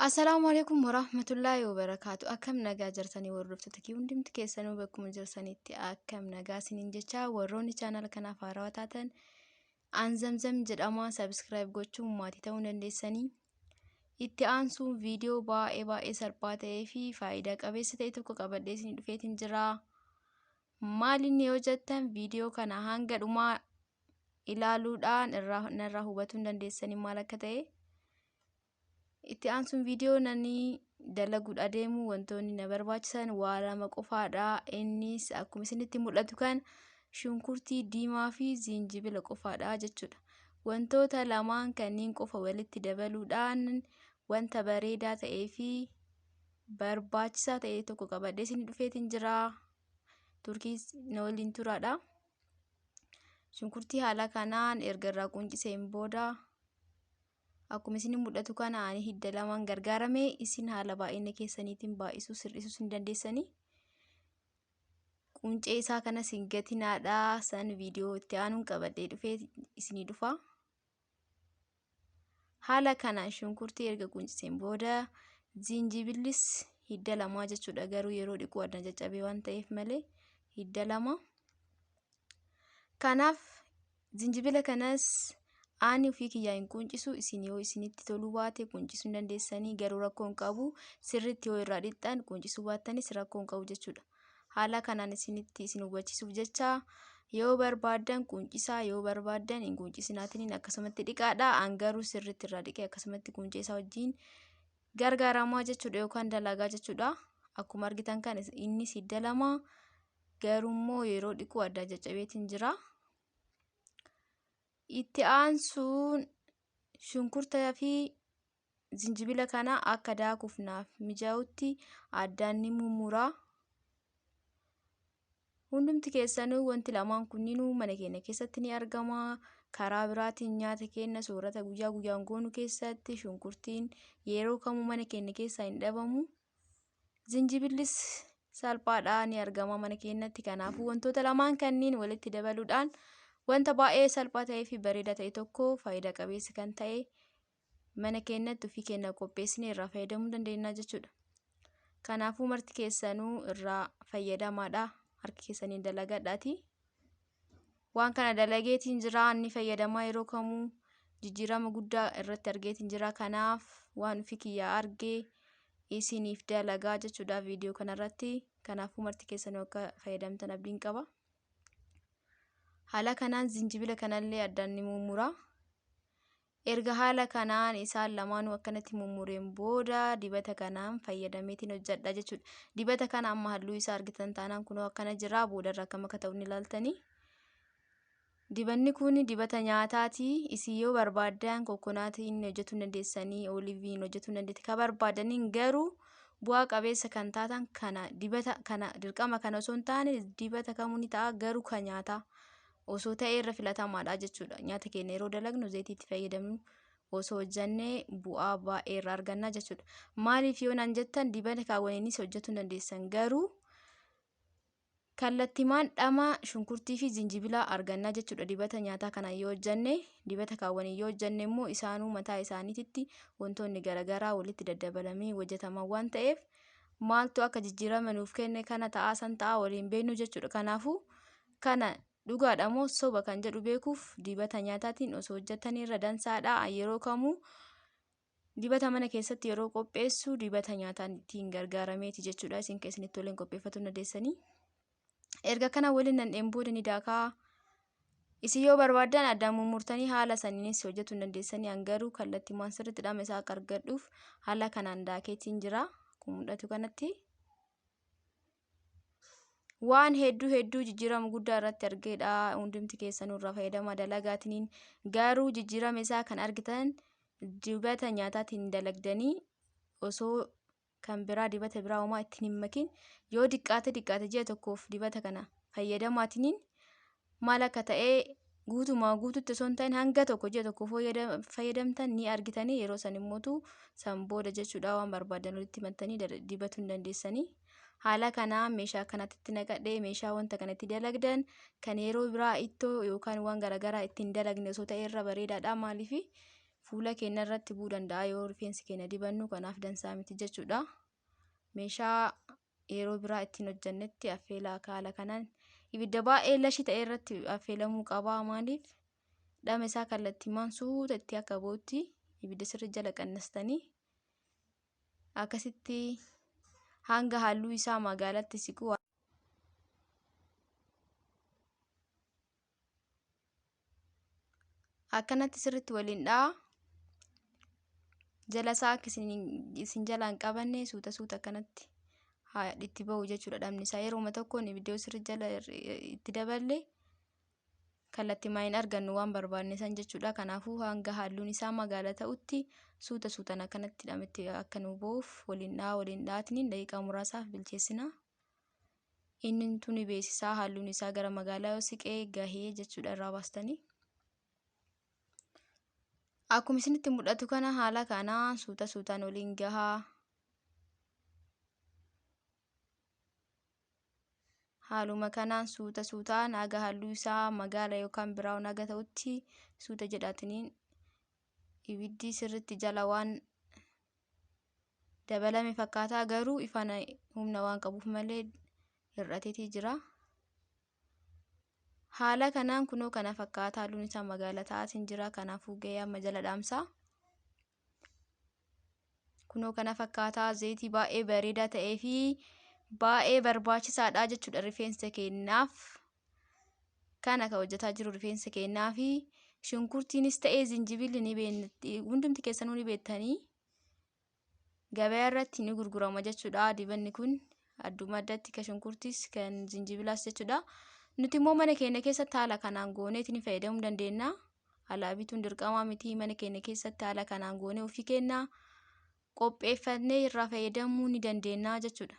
Asalaamaaleykum warahmatullaahi wabarakaatu. Akkam nagaa jirtanii hordoftoota kee hundumti keessanuu bakkuma jirtanitti akkam nagaa isiniin jecha warroonni chaanal kanaaf haarawaa taatan aan zamzam jedhama subscribe gochuun maatii ta'uu dandeessanii. Itti aansuun viidiyoo baay'ee salphaa ta'ee fi faayidaa qabeessa ta'e tokko qabadhee isin dhufeetiin jira. Maal inni yoo jettan viidiyoo kana hanga dhumaa ilaaluudhaan narraa hubachuu dandeessanii maal akka ta'e. Itti aansuun viidiyoo nani dalaguudha deemu wantoonni na barbaachisan waa lama qofaadha. Innis akkuma isinitti mul'atu kan shunkurtii diimaa fi zinjibila qofaadha jechuudha. Wantoota lamaan kanneen qofa walitti dabaluudhaan wanta bareedaa ta'ee fi barbaachisaa ta'e tokko qabadhee isin dhufeetiin jira. Turkiis na waliin turaadha. Shunkurtii haala kanaan erga irraa qunciseen booda akkuma isin mul'atu kana ani hidda lamaan gargaarame isin haala baay'ina keessaniitiin baay'isuu sirrisuu hin dandeessanii. Quncee isaa kana singatinaadha san viidiyoo itti aanuun qabadhee dhufee isinii dhufa. Haala kanaan shunkurtii erga qunciseen booda zinjibilis hidda lamaa jechuudha. Garuu yeroo dhiquu adda caccabee waan ta'eef malee hidda lama. Kanaaf zinjibila kanas ani ofii kiyyaa hin quncisu. Isin yoo isinitti toluu baate quncisuu hin dandeessanii. Garuu rakkoo hin qabu. Sirriitti yoo irraa dhiqxan quncisuu baattanis rakkoo hin qabu jechuudha. Haala kanaan isinitti isin hubachiisuuf jecha yoo barbaadan quncisaa, yoo barbaadan hin quncisinaatiin akkasumatti dhiqaadha. An garuu sirriitti irraa dhiqee akkasumatti quncee isaa wajjin gargaaramaa jechuudha yookaan dalagaa jechuudha. Akkuma argitan kan innis hidda lama garuummoo yeroo dhiquu adda caccabeetiin jira. Itti aansuun shunkurtaa fi zinjibila kana akka daakuuf naaf mijaa'utti addaan ni mummuraa. Hundumti keessanuu wanti lamaan kunniinuu mana keenya keessatti ni argama. Karaa biraatiin nyaata keenya soorata guyyaa guyyaan goonu keessatti shunkurtiin yeroo kamuu mana keenya keessaa hin dhabamu. Zinjibillis salphaadhaan ni argama mana keenyatti. Kanaafuu wantoota lamaan kanneen walitti dabaluudhaan wanta baay'ee salphaa ta'ee fi bareedaa ta'e tokko faayidaa qabeessa kan ta'e mana keenyatti ofii keenya qopheessinee irraa fayyadamuu dandeenya jechuudha. Kanaafuu marti keessanuu irraa fayyadamaadha. Harki keessaniin dalagadhaati. Waan kana dalageetiin jira inni fayyadamaa yeroo kamuu jijjiirama guddaa irratti argeetiin jira. Kanaaf waan ofii kiyyaa argee isiniif dalagaa jechuudha viidiyoo kanarratti. Kanaafuu marti keessanuu akka fayyadamtan abdiin qaba. Haala kanaan zinjibila kanallee addaan ni mummuraa. Erga haala kanaan isaan lamaanuu akkanatti mummureen booda dibata kanaan fayyadameetiin hojjedha jechuudha. Dibata kana amma halluu isaa argitan taanaan kunoo akkana jira. Boodarra akkam akka ta'u ni ilaaltanii. Dibanni kun dibata nyaataati. Isin yoo barbaadan kokkonaatiin hojjetuu dandeessanii, ooliiviin hojjetuu dandeetti. Kan barbaadaniin garuu bu'aa qabeessa kan taatan kana dibata kana dirqama kana osoo hin taane dibata kamuu ni ta'a garuu kan nyaataa osoo ta'ee irra filatamaadha jechuudha. Nyaata keenya yeroo dalagnu zayitiitti fayyadamnu osoo hojjannee bu'aa baay'ee irraa arganna jechuudha. Maaliif yoo naan jettan dibata kaawwaniinis hojjetuu dandeessan garuu kallattimaan dhama shunkurtii fi zinjibila arganna jechuudha. Dibata nyaataa kana yoo hojjanne dibata kaawwanii yoo hojjanne immoo isaanuu mataa isaaniitti wantoonni garaagaraa walitti daddabalamee hojjetaman waan ta'eef maaltu akka jijjiirama nuuf kenne kana ta'aa san ta'aa waliin beeknu jechuudha. Kanaafuu kana dhugaadha moo soba kan jedhu beekuuf dibata nyaataatiin osoo hojjetanii irra dansaadha. Yeroo kamuu dibata mana keessatti yeroo qopheessu dibata nyaataatiin gargaarameeti jechuudha. Isin keessanitti waliin qopheeffachuu dandeessanii. Erga kana waliin nan booda ni daakaa. Isin yoo barbaadan addaan mummurtanii haala saniinis hojjetuu dandeessanii. An garuu kallattimaan sirriitti dhama isaa akka argadhuuf haala kanaan daakeetiin jira. Kun mul'atu kanatti. Waan hedduu jijjiirama guddaa irratti argeedha. Hundumti keessanuu irraa fayyadamaa dalagaatiin garuu jijjiirama isaa kan argitan dibata nyaataatiin dalagdanii osoo kan biraa dibata biraa homaa ittiin hin makin yoo diqqaate ji'a tokkoof dibata kana fayyadamaatiin maal akka ta'e guutumaa guututti osoo hin ta'in hanga tokko ji'a tokkoof fayyadamtan ni argitanii. Yeroo san immootu san booda jechuudha waan barbaadan walitti maxxanii dibatuu hin dandeessanii. Haala kanaa meeshaa kanatti naqadhee meeshaa wanta kanatti dalagdan kan yeroo biraa ittoo yookaan waan garaagaraa ittiin dalagne osoo ta'e irra bareedaadha. Maaliif fuula keenya irratti bu'uu danda'a yoo rifeensi keenya dibannu, kanaaf dansaa miti jechuudha. Meeshaa yeroo biraa ittiin hojjannetti affeelaa haala kanaan ibidda baay'ee lashii ta'e irratti affeelamuu qaba. Maaliif dhama isaa kallattiimaan suuta itti akka ba'utti ibidda sirri jala qannastanii akkasitti hanga halluu isaa magaalatti siqu akkanatti sirritti waliin dha'a. Jala isaa akka isin jalaan qabanne suuta akkanatti itti ba'u jechuudha. Dhamni isaa yeroo tokkoon ibidda sirri jala itti daballe kallattiimaan hin argannu waan barbaanne san jechuudha. Kanaafuu hanga halluun isaa magaala ta'utti suutaan akkanatti dhametti akka nu ba'uuf waliin dha'aatiin daqiiqaa muraasaaf bilcheessina. Inni tuni beeksisaa halluun isaa gara magaalaa yoo siqee gahee jechuudha irraa baastanii. Akkuma isinitti mul'atu kana haala kanaan suutaan waliin gahaa. Haaluma kanaan suutaan haga halluu isaa magaala yookaan biraawun haga ta'utti suuta jedhaatiniin ibiddi sirritti jala waan dabalame fakkaata, garuu ifaan humna waan qabuuf malee hir'ateetii jira. Haala kanaan kunoo kana fakkaata halluun isaa magaala ta'aatiin jira. Kanaafuu gahee amma jala dhaamsa. Kunoo kana fakkaata zayitii baay'ee bareedaa ta'ee fi baay'ee barbaachisaadha jechuudha rifeensa keenyaaf. Kana kan hojjetaa jiru rifeensa keenyaa fi shunkurtiinis ta'ee zinjibilli hundumti keessanuu ni beektanii gabaa irratti ni gurgurama jechuudha. Dibanni kun adduma addatti kan shunkurtiis kan zinjibilaas jechuudha. Nuti immoo mana keenya keessatti haala kanaan gooneetiin fayyadamuu dandeenya. Alaa bituun dirqama miti. Mana keenya keessatti haala kanaan goonee ofii keenya qopheeffannee irraa fayyadamuu ni dandeenya jechuudha.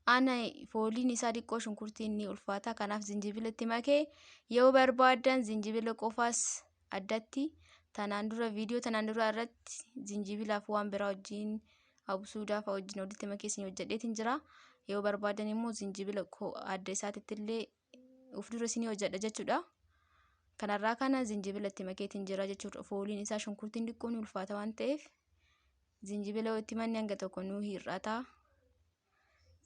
Ana fooliin isaa xiqqoo shunkurtiin ni ulfaata. Kanaaf zinjibila itti makee yoo barbaadan zinjibila qofaas addatti viidiyoo tanaan dura irratti zinjibilaaf waan biraa wajjin absuudaa fa'aa wajjin walitti makee isin hojjedheetiin jira. Yoo barbaadan immoo zinjibila adda isaatitti illee of dura isin hojjedha jechuudha. Kanarraa kana zinjibila itti makeetiin jira jechuudha. Fooliin isaa shunkurtiin xiqqoo ni ulfaata waan ta'eef zinjibila itti manni hanga tokko nu hir'ata.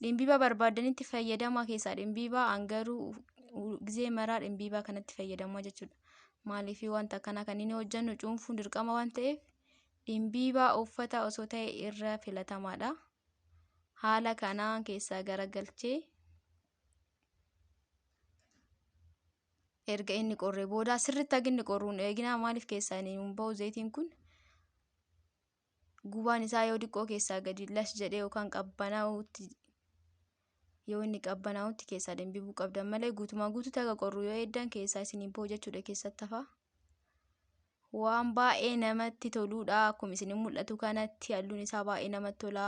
Dhimbiibaa barbaadanitti fayyadamaa keessaa dhimbiibaa hangaruu gizee maraa dhimbiibaa kanatti fayyadamaa jechuudha. Maaliif wanta kana kan inni hojjennu cuunfuun dirqama waan ta'eef dhimbiibaa uffata osoo ta'e irra filatamaadha. Haala kanaan keessaa garagalchee erga inni qorree booda sirriitti akka inni qorruun eegina. Maaliif keessaa hin ba'u zayitiin kun gubaan isaa yoo xiqqoo keessaa gadi lash jedhee yookaan qabbanaa'utti yoo inni qabbanaa'utti keessaa dhimbiibuu qabdan malee guutumaan guutuutti akka qorru yoo eeddan keessaa isin hin ba'u jechuudha. Keessatti hafa waan baay'ee namatti toluudha. Akkuma isin mul'atu kanatti halluun isaa baay'ee namatti tola.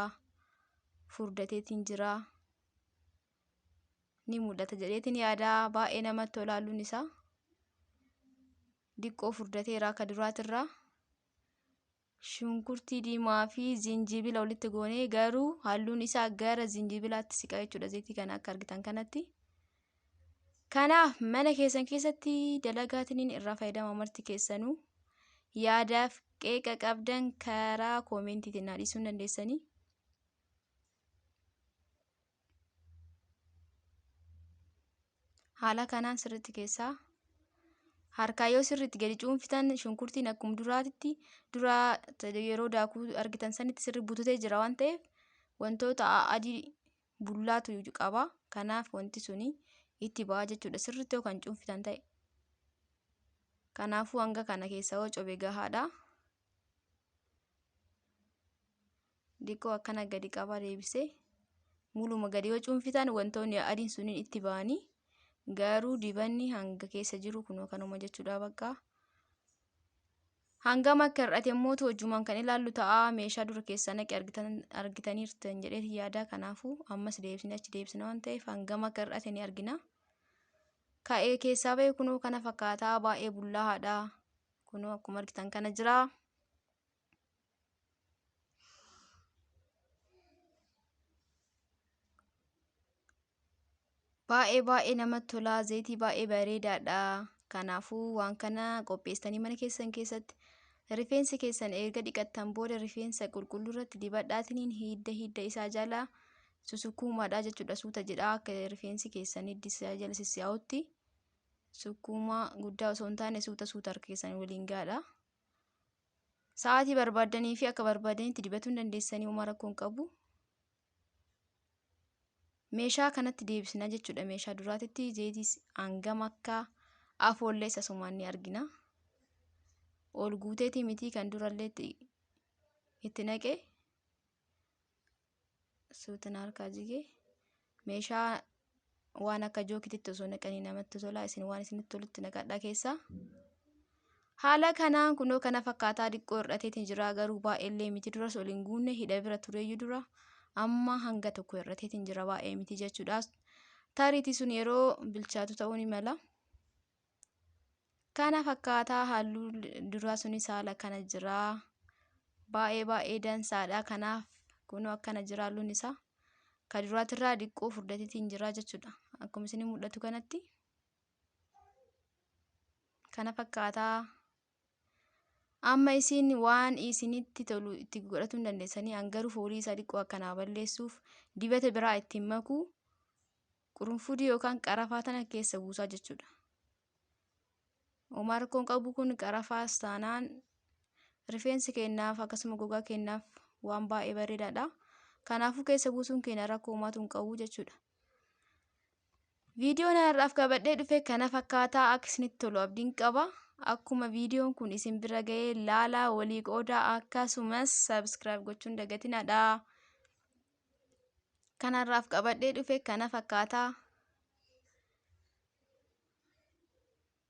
Furdateetiin jira ni mul'ata jedheetiin yaada. Baay'ee namatti tola halluun isaa xiqqoo furdateera akka duraatirraa. Shunkurtii diimaa fi zinjibila walitti goonee garuu halluun isaa gara zinjibilaatti siqa jechuudha. Zayitii kana akka argitan kanatti. Kanaaf mana keessan keessatti dalagaatiin irraa fayyadama marti keessanuu. Yaadaaf qeeqa qabdan karaa koomentiitiin dhiisuu dandeessanii. Haala kanaan sirriitti keessaa harkaa yoo sirriitti gadi cuunfitan shunkurtiin akkuma duraatitti yeroo daakuu argitan sanitti sirri bututee jira waan ta'eef wantoota adii bullaatu qaba. Kanaaf wanti suni itti ba'a jechuudha sirriitti yoo kan cuunfitan ta'e. Kanaafuu hanga kana keessaa yoo cobe gahaadha. Xiqqoo akkana gadi qaba deebisee muluma gadi yoo cuunfitan wantoonni adiin suniin itti ba'anii garuu dibanni hanga keessa jiru kunoo kanuma jechuudha. Bakka hangam akka hir'ate immoo hojumaan kan ilaallu ta'a. Meeshaa dura keessa naqe argitaniirtan jedhee yaada. Kanaafuu ammas deebisnee achi deebisna waan ta'eef hangam akka hir'ate ni argina. Ka'ee keessaa ba'e kunoo kana fakkaata. Baay'ee bullaa'aadha. Kunoo akkuma argitan kana jira. Baay'ee namatti tola. Zayitii baay'ee bareedaadha. Kanaafuu waan kana qopheessanii mana keessan keessatti Rifeensa keessan erga dhiqattan booda rifeensa qulqulluu irratti dibadhaatiin hidda isaa jala susukkuumaadha jechuudha. Suuta jedhaa akka rifeensi keessan hiddi isaa jala sissi'aawutti sukkuumaa guddaa osoo hin taane suuta harka keessan waliin gaadha. Sa'aatii barbaaddanii fi akka barbaadanitti dibatuu hin dandeessanii homaa rakkoo hin qabu. Meeshaa kanatti deebisna jechuudha. Meeshaa duraatitti zeetii hangam akka afoollee isa sumaan ni argina. Ol guuteetii miti kan durallee itti naqe suutan harkaa jigee meeshaa waan akka jookititti osoo naqanii namatti tola. Isin waan isinitti tolutti naqadhaa keessa. Haala kanaan kunoo kana fakkaataa dhiqqoo hir'ateetiin jira, garuu baay'eellee miti. Duras ol hin guunne hidha bira tureeyyuu dura amma hanga tokko hir'ateetiin jira, baay'ee miti jechuudha. Tariitii sun yeroo bilchaatu ta'uu ni mala. Kana fakkaataa halluu duraa sunis haala kana jira. Baay'ee dansaadha. Kanaaf kunoo akkana jira halluun isaa. Kan duraatirraa dhiqqoo furdateetiin jira jechuudha. Akkuma isin mul'atu kanatti. Kana fakkaataa. Amma isin waan isinitti tolu itti godhatuu hin dandeessanii, hangaruu foolii isaa dhiqqoo akkanaa balleessuuf dibata biraa ittiin makuu qurunfudii yookaan qarafaa tana keessa buusaa jechuudha. Homaa rakkoon qabu kun qarafaas taanaan rifeensi keenyaaf akkasuma gogaa keenyaaf waan baay'ee bareedaadha. Kanaafuu keessa buusuun keenya rakkoo homaatu hin qabu jechuudha. Viidiyoon har'aaf qabadhee dhufe kana fakkaataa akka isinitti tolu abdiin qaba. Akkuma viidiyoon kun isin bira ga'ee laalaa walii qoodaa akkasumas subscribe gochuun dagatinaadha. Kanarraaf qabadhee dhufe kana fakkaataa.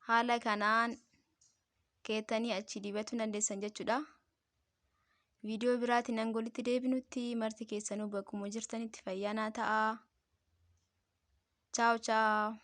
Haala kanaan keettanii achi dibatuu dandeessan jechuudha. Viidiyoo biraatiin hanga walitti deebinutti marti keessanuu bakkuma jirtanitti fayyaa naa ta'aa. Ciao ciao.